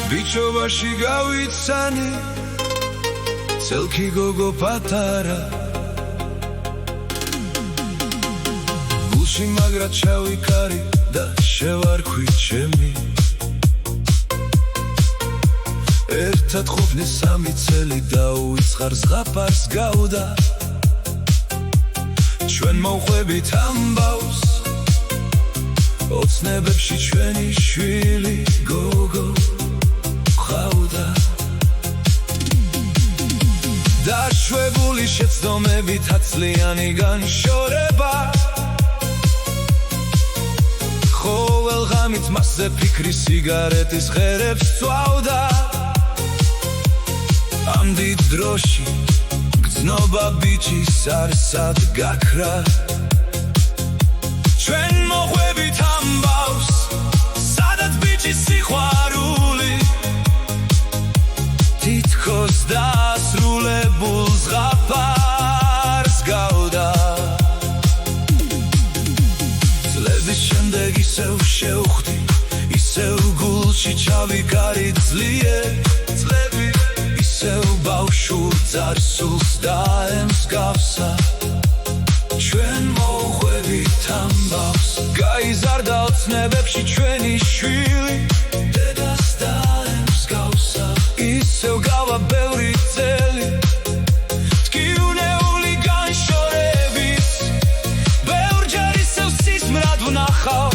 ბიჭობაში გავიცანი ცელქი გოგო პატარა გულში მაგრად ჩავიკარი და შევარქვი ჩემი ერთად ყოფნი სამი წელი დაუიწყარ ზღაპარს გავდა ჩვენ მოვხვებით ამბავს ოცნებებში ჩვენი შვილი გოგო ხავდა დაშვებული შეცდომებით ათწლიანი განშორება ყოველ ღამით მასზე ფიქრი სიგარეტის ხერებს წვავდა ამ დიდ დროში გრძნობა ბიჭის არსად გაქრა ჩვენ მოხვებით ამბავს სადაც ბიჭის სიყვარული თითქოს დასრულებულ ზღაპარს გავდა წლების შემდეგ ისევ შევხვდი ისევ გულში ჩავიკარი ძლიერ წლები ისევ ბავშვურ წარსულს დაემსგავსა ჩვენ მოხვებით ამბავს გაიზარდა ოცნებებში ჩვენი შვილი დედას დაემსგავსა ისევ გავა ბევრი წელი ტკივნეული განშორებით ბევრჯერ ისევ სიზმრად ვნახავ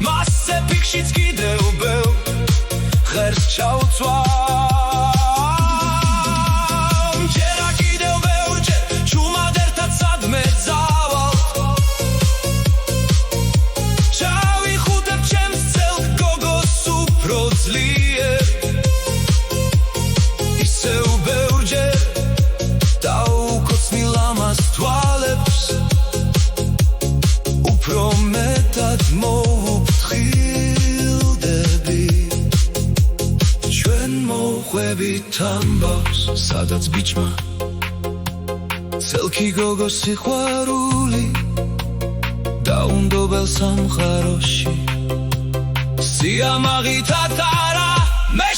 მასზე ფიქრშიც კიდევ ბევრ ღერს ჩავწვავ ამბავს სადაც ბიჭმა ცელქი გოგო სიყვარული დაუნდობელ სამყაროში სიამაღით ატარა მე